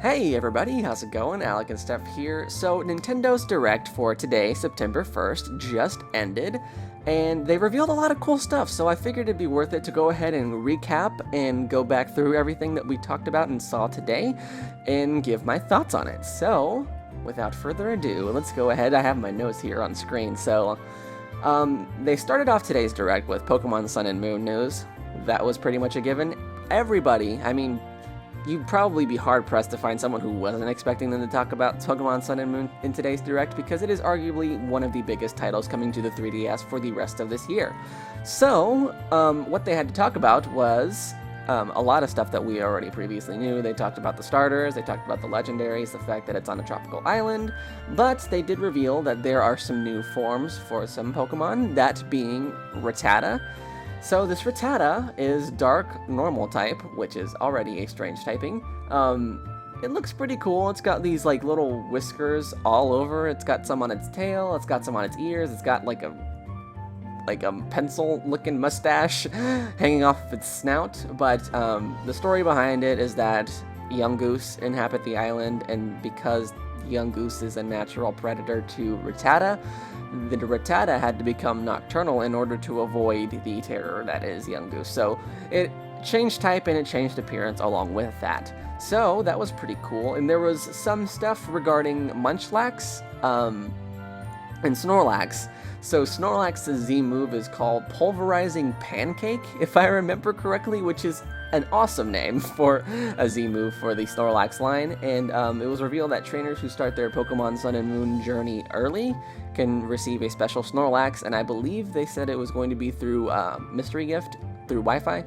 Hey everybody, how's it going? alecandstuff here. So Nintendo's Direct for today, September 1st, just ended, and they revealed a lot of cool stuff, so I figured it'd be worth it to go ahead and recap and go back through everything that we talked about and saw today, and give my thoughts on it. So, without further ado, let's go ahead. I have my notes here on screen, so they started off today's Direct with Pokemon Sun and Moon news. That was pretty much a given. Everybody, you'd probably be hard-pressed to find someone who wasn't expecting them to talk about Pokemon Sun and Moon in today's Direct, because it is arguably one of the biggest titles coming to the 3DS for the rest of this year. So, what they had to talk about was a lot of stuff that we already previously knew. They talked about the starters, they talked about the legendaries, the fact that it's on a tropical island, but they did reveal that there are some new forms for some Pokemon, that being Rattata. So this Rattata is Dark Normal type, which is already a strange typing. It looks pretty cool. It's got these like little whiskers all over. It's got some on its tail. It's got some on its ears. It's got like a pencil-looking mustache hanging off of its snout. But the story behind it is that young goose inhabit the island, and because young goose is a natural predator to Rattata, the Rattata had to become nocturnal in order to avoid the terror that is young goose. So it changed type and it changed appearance along with that. So that was pretty cool. And there was some stuff regarding Munchlax and Snorlax. So Snorlax's Z move is called Pulverizing Pancake, if I remember correctly, which is an awesome name for a Z move for the Snorlax line. And it was revealed that trainers who start their Pokemon Sun and Moon journey early can receive a special Snorlax, and I believe they said it was going to be through Mystery Gift, through Wi-Fi.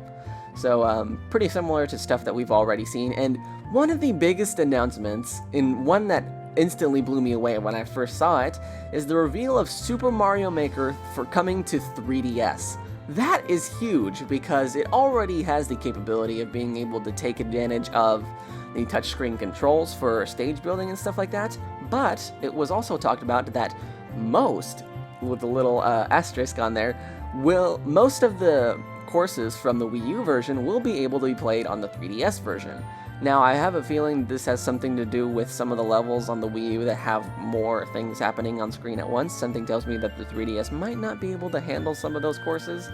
So pretty similar to stuff that we've already seen. And one of the biggest announcements, and one that instantly blew me away when I first saw it, is the reveal of Super Mario Maker for coming to 3DS. That is huge because it already has the capability of being able to take advantage of the touchscreen controls for stage building and stuff like that, but it was also talked about that most, with a little asterisk on there, most of the courses from the Wii U version will be able to be played on the 3DS version. Now, I have a feeling this has something to do with some of the levels on the Wii U that have more things happening on screen at once. Something tells me that the 3DS might not be able to handle some of those courses,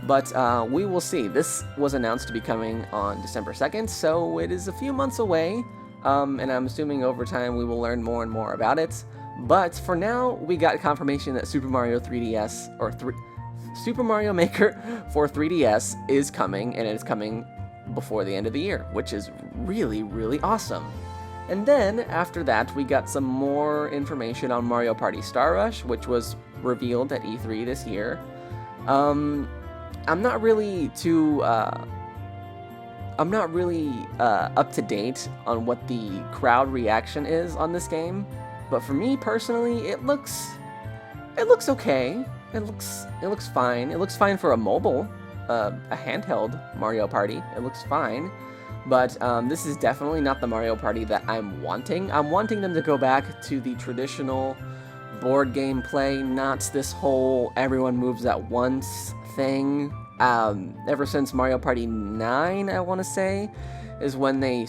but we will see. This was announced to be coming on December 2nd, so it is a few months away, and I'm assuming over time we will learn more and more about it. But for now, we got confirmation that Super Mario 3DS, or Super Mario Maker for 3DS is coming, and it is coming before the end of the year, which is really, really awesome. And then, after that, we got some more information on Mario Party Star Rush, which was revealed at E3 this year. I'm not really up to date on what the crowd reaction is on this game, but for me personally, it looks okay. It looks fine. It looks fine for a mobile, a handheld Mario Party. It looks fine, but this is definitely not the Mario Party that I'm wanting. I'm wanting them to go back to the traditional board game play, not this whole everyone moves at once thing. Ever since Mario Party 9, I want to say, is when they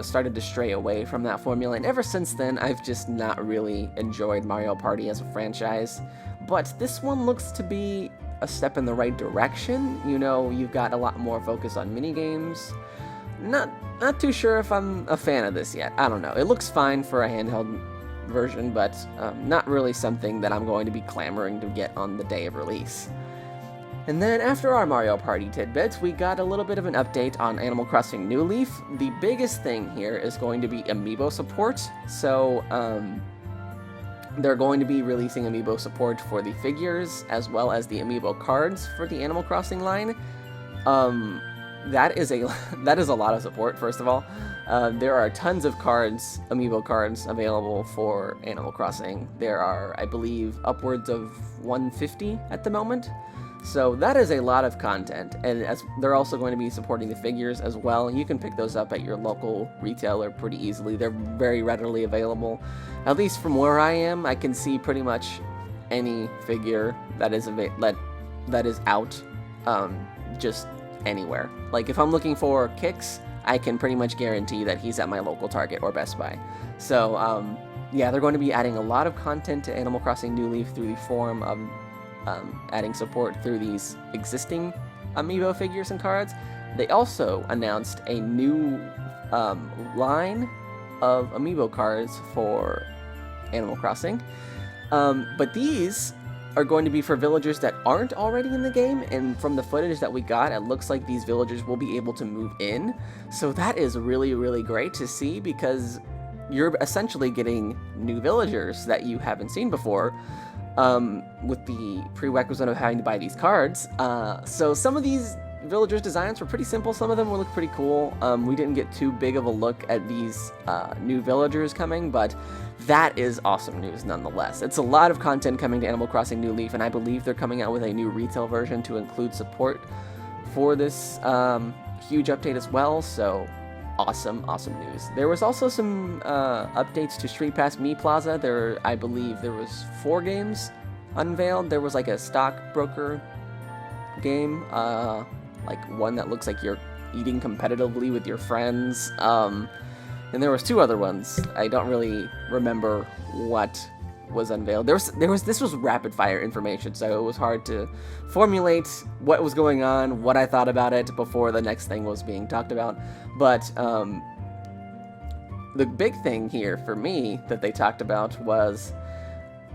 started to stray away from that formula, and ever since then, I've just not really enjoyed Mario Party as a franchise. But this one looks to be a step in the right direction. You know, you've got a lot more focus on minigames. Not too sure if I'm a fan of this yet. I don't know. It looks fine for a handheld version, but not really something that I'm going to be clamoring to get on the day of release. And then after our Mario Party tidbits, we got a little bit of an update on Animal Crossing New Leaf. The biggest thing here is going to be Amiibo support. So, they're going to be releasing Amiibo support for the figures, as well as the Amiibo cards for the Animal Crossing line. That is a lot of support, first of all. There are tons of cards, Amiibo cards, available for Animal Crossing. There are, I believe, upwards of 150 at the moment. So that is a lot of content, and as they're also going to be supporting the figures as well. You can pick those up at your local retailer pretty easily. They're very readily available. At least from where I am, I can see pretty much any figure that is out just anywhere. Like if I'm looking for kicks, I can pretty much guarantee that he's at my local Target or Best Buy. So, yeah, they're going to be adding a lot of content to Animal Crossing New Leaf through the form of adding support through these existing Amiibo figures and cards. They also announced a new line of Amiibo cards for Animal Crossing. But these are going to be for villagers that aren't already in the game, and from the footage that we got, it looks like these villagers will be able to move in. So that is really, really great to see, because you're essentially getting new villagers that you haven't seen before, with the prerequisite of having to buy these cards. So some of these villagers' designs were pretty simple. Some of them will look pretty cool. We didn't get too big of a look at these new villagers coming, but that is awesome news nonetheless. It's a lot of content coming to Animal Crossing New Leaf, and I believe they're coming out with a new retail version to include support for this huge update as well, so awesome news. There was also some updates to Street Pass Mii Plaza. I believe there was 4 games unveiled. There was like a stockbroker game, like one that looks like you're eating competitively with your friends, and there was 2 other ones. I don't really remember what was unveiled. This was rapid fire information, so it was hard to formulate what was going on, what I thought about it before the next thing was being talked about. But the big thing here for me that they talked about was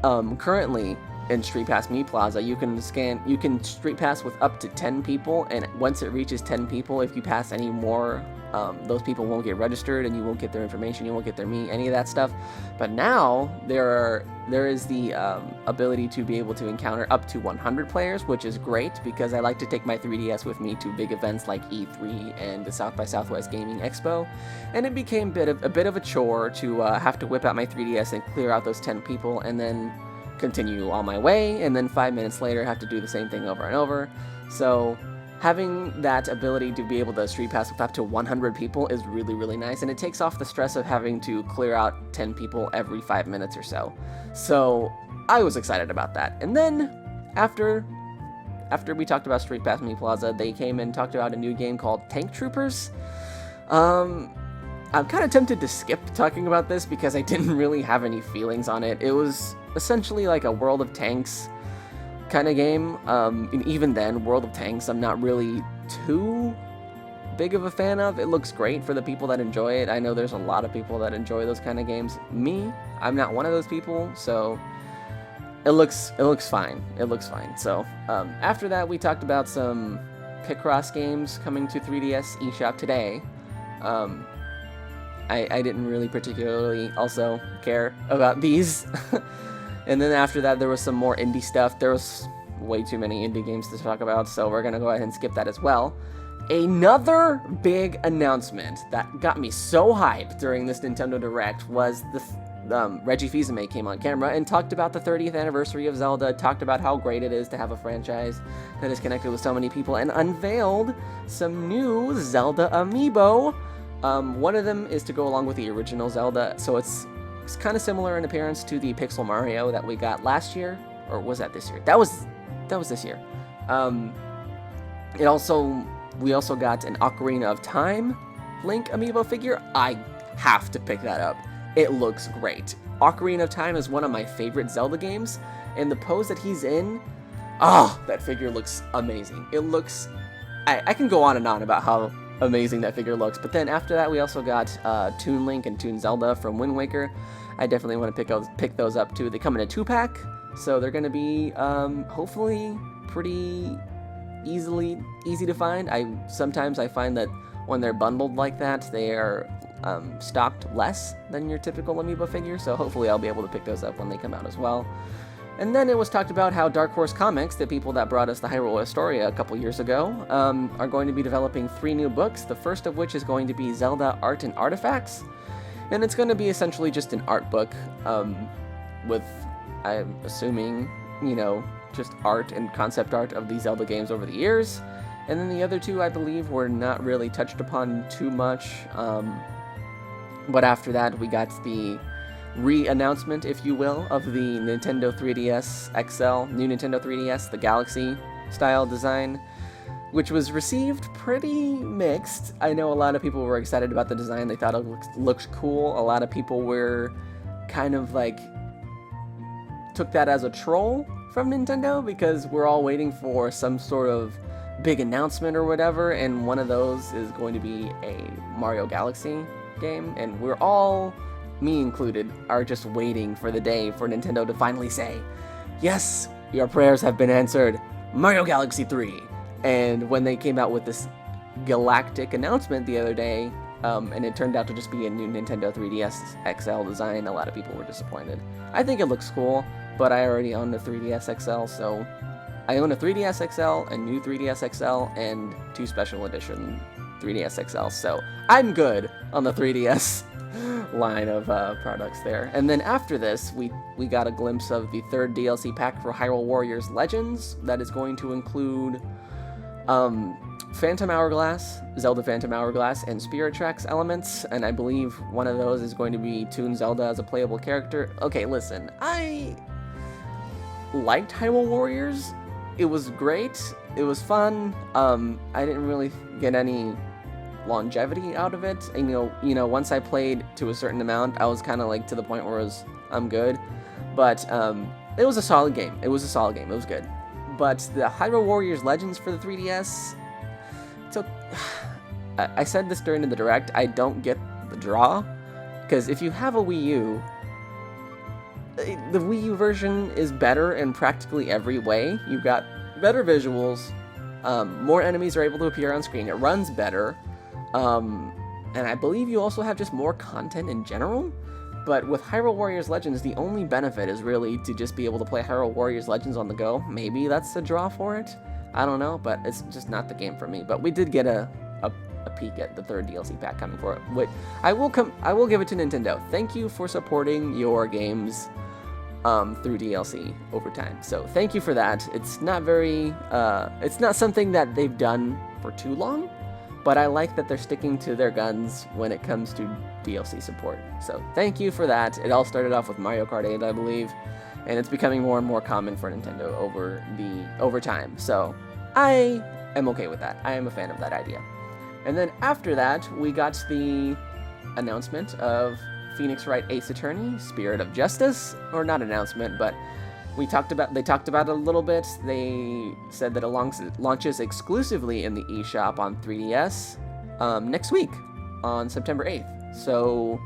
currently in Street Pass Mii Plaza, you can Street Pass with up to 10 people, and once it reaches 10 people, if you pass any more, those people won't get registered, and you won't get their information, you won't get their Mii, any of that stuff. But now there is the ability to be able to encounter up to 100 players, which is great, because I like to take my 3DS with me to big events like E3 and the South by Southwest Gaming Expo, and it became a bit of a chore to have to whip out my 3DS and clear out those 10 people, and then continue on my way, and then 5 minutes later have to do the same thing over and over. So having that ability to be able to Street Pass with up to 100 people is really, really nice, and it takes off the stress of having to clear out 10 people every 5 minutes or so. So I was excited about that. And then after we talked about Street Pass Mii Plaza, they came and talked about a new game called Tank Troopers. I'm kind of tempted to skip talking about this because I didn't really have any feelings on it. It was essentially like a World of Tanks kind of game. And even then, World of Tanks, I'm not really too big of a fan of. It looks great for the people that enjoy it. I know there's a lot of people that enjoy those kind of games. Me, I'm not one of those people, so it looks fine. It looks fine. So after that, we talked about some Picross games coming to 3DS eShop today. I didn't really particularly also care about these. And then after that, there was some more indie stuff. There was way too many indie games to talk about, so we're going to go ahead and skip that as well. Another big announcement that got me so hyped during this Nintendo Direct was Reggie Fils-Aimé came on camera and talked about the 30th anniversary of Zelda, talked about how great it is to have a franchise that is connected with so many people, and unveiled some new Zelda Amiibo. One of them is to go along with the original Zelda, so it's kind of similar in appearance to the Pixel Mario that we got last year, or was that this year? That was this year. We also got an Ocarina of Time Link Amiibo figure. I have to pick that up. It looks great. Ocarina of Time is one of my favorite Zelda games, and the pose that he's in, that figure looks amazing. It looks, I can go on and on about how amazing that figure looks, but then after that we also got Toon Link and Toon Zelda from Wind Waker. I definitely want to pick those up too. They come in a 2-pack, so they're going to be hopefully pretty easy to find. Sometimes I find that when they're bundled like that, they are stocked less than your typical Amiibo figure, so hopefully I'll be able to pick those up when they come out as well. And then it was talked about how Dark Horse Comics, the people that brought us the Hyrule Historia a couple years ago, are going to be developing 3 new books, the first of which is going to be Zelda Art and Artifacts. And it's going to be essentially just an art book with, I'm assuming, just art and concept art of the Zelda games over the years. And then the other 2, I believe, were not really touched upon too much. But after that, we got the re-announcement, if you will, of the Nintendo 3DS XL, new Nintendo 3DS, the Galaxy style design. which was received pretty mixed. I know a lot of people were excited about the design. They thought it looked cool. A lot of people were kind of like took that as a troll from Nintendo because we're all waiting for some sort of big announcement or whatever, and one of those is going to be a Mario Galaxy game, and we're all, me included, are just waiting for the day for Nintendo to finally say, yes, your prayers have been answered, Mario Galaxy 3. And when they came out with this galactic announcement the other day, and it turned out to just be a new Nintendo 3DS XL design, a lot of people were disappointed. I think it looks cool, but I already own the 3DS XL, so I own a 3DS XL, a new 3DS XL, and 2 special edition 3DS XL, so I'm good on the 3DS line of products there. And then after this, we got a glimpse of the 3rd DLC pack for Hyrule Warriors Legends that is going to include Phantom Hourglass, Zelda Phantom Hourglass, and Spirit Tracks elements, and I believe one of those is going to be Toon Zelda as a playable character. Okay, listen, I liked Hyrule Warriors. It was great. It was fun. I didn't really get any longevity out of it. And, you know, once I played to a certain amount, I was kind of like to the point where I'm good. But it was a solid game. It was good. But the Hyrule Warriors Legends for the 3DS, so I said this during the Direct, I don't get the draw, because if you have a Wii U, the Wii U version is better in practically every way. You've got better visuals, more enemies are able to appear on screen, it runs better, and I believe you also have just more content in general. But with Hyrule Warriors Legends, the only benefit is really to just be able to play Hyrule Warriors Legends on the go. Maybe that's the draw for it. I don't know, but it's just not the game for me. But we did get a peek at the 3rd DLC pack coming for it. Which I will give it to Nintendo. Thank you for supporting your games through DLC over time. So thank you for that. It's not very, it's not something that they've done for too long, but I like that they're sticking to their guns when it comes to DLC support. So thank you for that. It all started off with Mario Kart 8, I believe, and it's becoming more and more common for Nintendo over time. So I am okay with that. I am a fan of that idea. And then after that, we got the announcement of Phoenix Wright Ace Attorney, Spirit of Justice, or not announcement, but they talked about it a little bit. They said that it launches exclusively in the eShop on 3DS next week on September 8th. So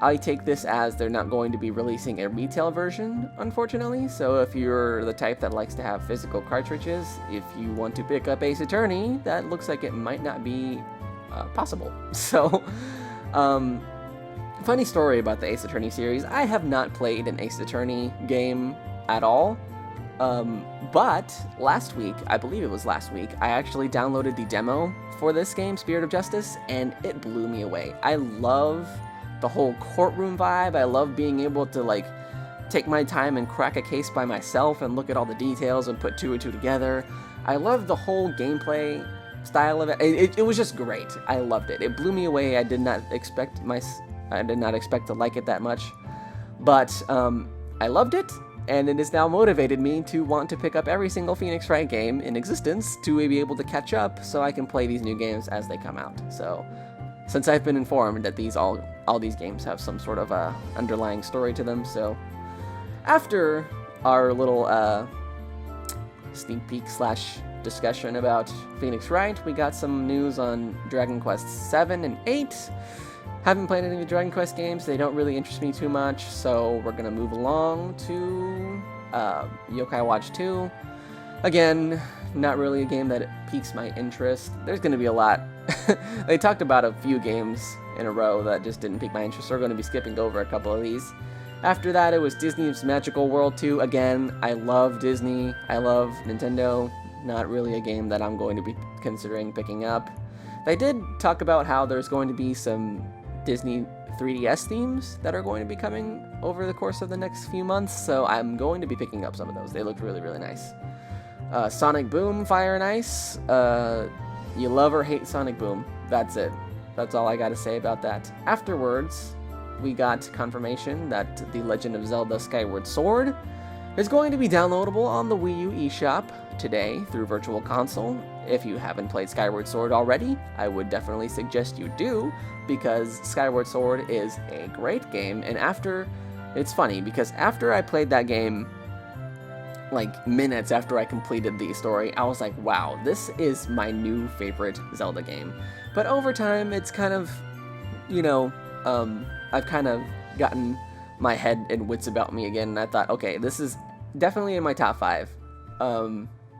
I take this as they're not going to be releasing a retail version, unfortunately. So if you're the type that likes to have physical cartridges, if you want to pick up Ace Attorney, that looks like it might not be possible. So, funny story about the Ace Attorney series. I have not played an Ace Attorney game at all, but last week, I believe it was last week, I actually downloaded the demo for this game, Spirit of Justice, and it blew me away. I love the whole courtroom vibe. I love being able to, like, take my time and crack a case by myself and look at all the details and put 2 and 2 together. I love the whole gameplay style of it. It was just great. I loved it. It blew me away. I did not expect to like it that much, but I loved it, and it has now motivated me to want to pick up every single Phoenix Wright game in existence to be able to catch up so I can play these new games as they come out. So, since I've been informed that all these games have some sort of underlying story to them, so after our little sneak peek / discussion about Phoenix Wright, we got some news on Dragon Quest 7 and 8. Haven't played any of the Dragon Quest games. They don't really interest me too much, so we're gonna move along to Yokai Watch 2. Again, not really a game that piques my interest. There's gonna be a lot. They talked about a few games in a row that just didn't pique my interest, so we're gonna be skipping over a couple of these. After that, it was Disney's Magical World 2. Again, I love Disney. I love Nintendo. Not really a game that I'm going to be considering picking up. They did talk about how there's going to be some Disney 3DS themes that are going to be coming over the course of the next few months, so I'm going to be picking up some of those. They looked really, really nice. Sonic Boom, Fire and Ice. You love or hate Sonic Boom. That's it. That's all I gotta say about that. Afterwards, we got confirmation that The Legend of Zelda Skyward Sword It's going to be downloadable on the Wii U eShop today through Virtual Console. If you haven't played Skyward Sword already, I would definitely suggest you do, because Skyward Sword is a great game, and it's funny, because after I played that game, like minutes after I completed the story, I was like, wow, this is my new favorite Zelda game. But over time, it's kind of, I've kind of gotten my head and wits about me again, and I thought, okay, this is definitely in my top 5.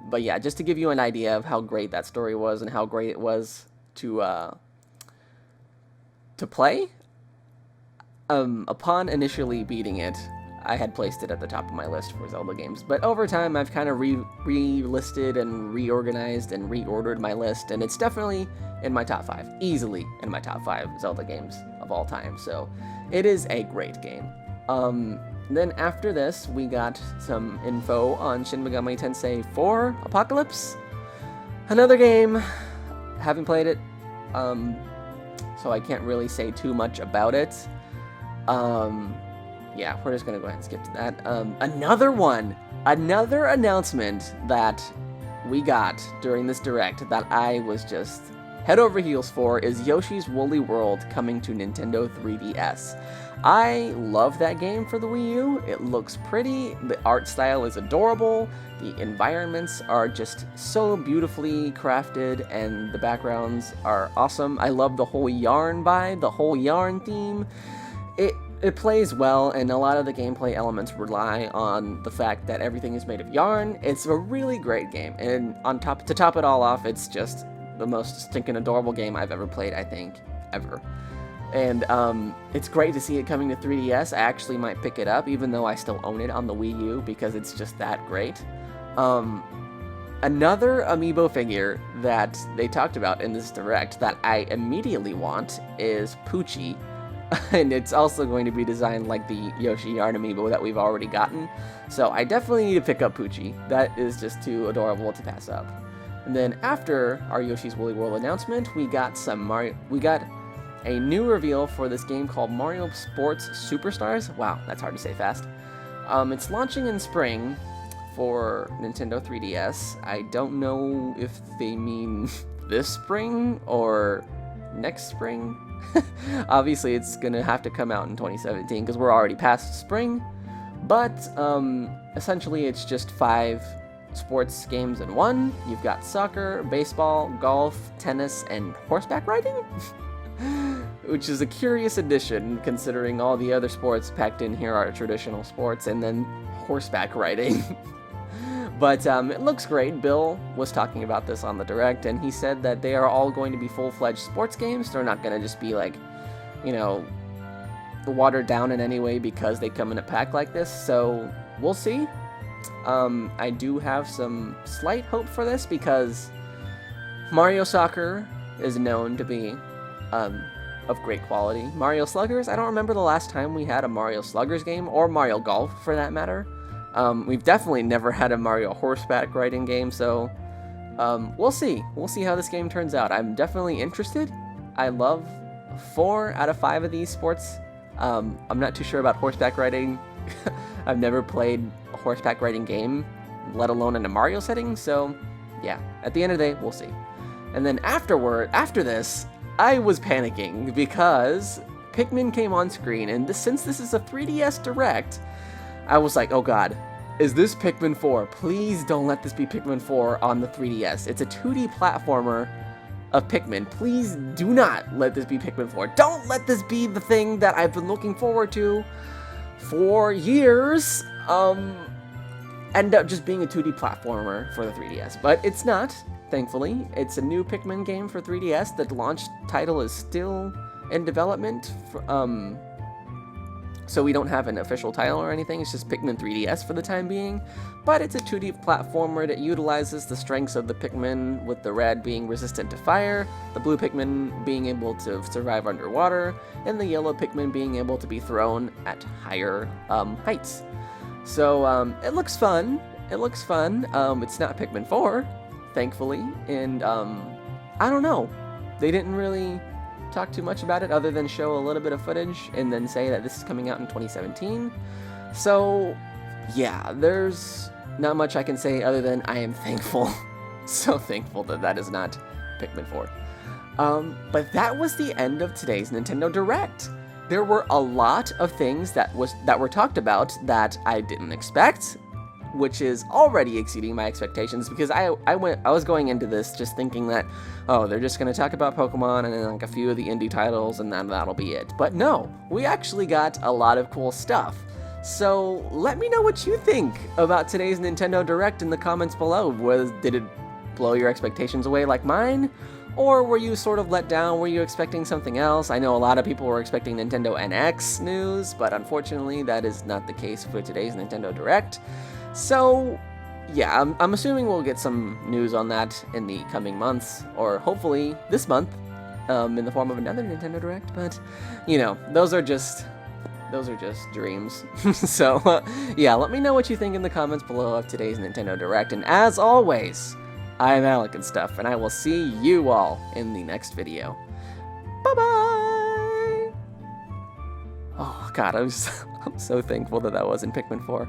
But yeah, just to give you an idea of how great that story was and how great it was to play, upon initially beating it, I had placed it at the top of my list for Zelda games. But over time, I've kind of re-listed and reorganized and reordered my list, and it's definitely in my top 5. Easily in my top 5 Zelda games of all time. So it is a great game. Then after this, we got some info on Shin Megami Tensei 4 Apocalypse. Another game. Haven't played it, so I can't really say too much about it. Yeah, we're just gonna go ahead and skip to that. Another announcement that we got during this direct that I was just head over heels for is Yoshi's Woolly World coming to Nintendo 3DS. I love that game for the Wii U. It looks pretty, the art style is adorable, the environments are just so beautifully crafted, and the backgrounds are awesome. I love the whole yarn vibe, the whole yarn theme. It plays well, and a lot of the gameplay elements rely on the fact that everything is made of yarn. It's a really great game, and to top it all off, it's just the most stinking adorable game I've ever played, I think, ever. And it's great to see it coming to 3DS. I actually might pick it up, even though I still own it on the Wii U, because it's just that great. Another Amiibo figure that they talked about in this direct that I immediately want is Poochie. And it's also going to be designed like the Yoshi Yarn Amiibo that we've already gotten. So I definitely need to pick up Poochie. That is just too adorable to pass up. And then after our Yoshi's Woolly World announcement, we got a new reveal for this game called Mario Sports Superstars. Wow, that's hard to say fast. It's launching in spring for Nintendo 3DS. I don't know if they mean this spring or next spring. Obviously, it's gonna have to come out in 2017 because we're already past spring. But essentially, it's just 5 sports games in one. You've got soccer, baseball, golf, tennis, and horseback riding, which is a curious addition considering all the other sports packed in here are traditional sports, and then horseback riding. But it looks great. Bill was talking about this on the direct, and he said that they are all going to be full-fledged sports games. They're not going to just be like, watered down in any way because they come in a pack like this. So we'll see. I do have some slight hope for this because Mario Soccer is known to be of great quality. Mario Sluggers, I don't remember the last time we had a Mario Sluggers game, or Mario Golf for that matter. We've definitely never had a Mario horseback riding game, so we'll see. We'll see how this game turns out. I'm definitely interested. I love 4 out of 5 of these sports. I'm not too sure about horseback riding. I've never played a horseback riding game, let alone in a Mario setting, so yeah, at the end of the day, we'll see. And then after this, I was panicking because Pikmin came on screen, and since this is a 3DS Direct, I was like, oh god, is this Pikmin 4? Please don't let this be Pikmin 4 on the 3DS. It's a 2D platformer of Pikmin. Please do not let this be Pikmin 4. Don't let this be the thing that I've been looking forward to for years. End up just being a 2D platformer for the 3DS. But it's not, thankfully. It's a new Pikmin game for 3DS. The launch title is still in development. So we don't have an official title or anything, it's just Pikmin 3DS for the time being. But it's a 2D platformer that utilizes the strengths of the Pikmin, with the red being resistant to fire, the blue Pikmin being able to survive underwater, and the yellow Pikmin being able to be thrown at higher heights. So it looks fun. It's not Pikmin 4, thankfully, and I don't know. They didn't really talk too much about it other than show a little bit of footage and then say that this is coming out in 2017. So yeah, there's not much I can say other than I am thankful, so thankful that that is not Pikmin 4. But that was the end of today's Nintendo Direct. There were a lot of things that were talked about that I didn't expect, which is already exceeding my expectations, because I was going into this just thinking that, oh, they're just going to talk about Pokemon and then like a few of the indie titles and then that'll be it. But no, we actually got a lot of cool stuff. So let me know what you think about today's Nintendo Direct in the comments below. Did it blow your expectations away like mine? Or were you sort of let down? Were you expecting something else? I know a lot of people were expecting Nintendo NX news, but unfortunately that is not the case for today's Nintendo Direct. So, yeah, I'm assuming we'll get some news on that in the coming months, or hopefully this month, in the form of another Nintendo Direct, but, you know, those are just dreams. So, yeah, let me know what you think in the comments below of today's Nintendo Direct, and as always, I'm alecandstuff, and I will see you all in the next video. Bye-bye! Oh, God, I'm so thankful that that wasn't Pikmin 4.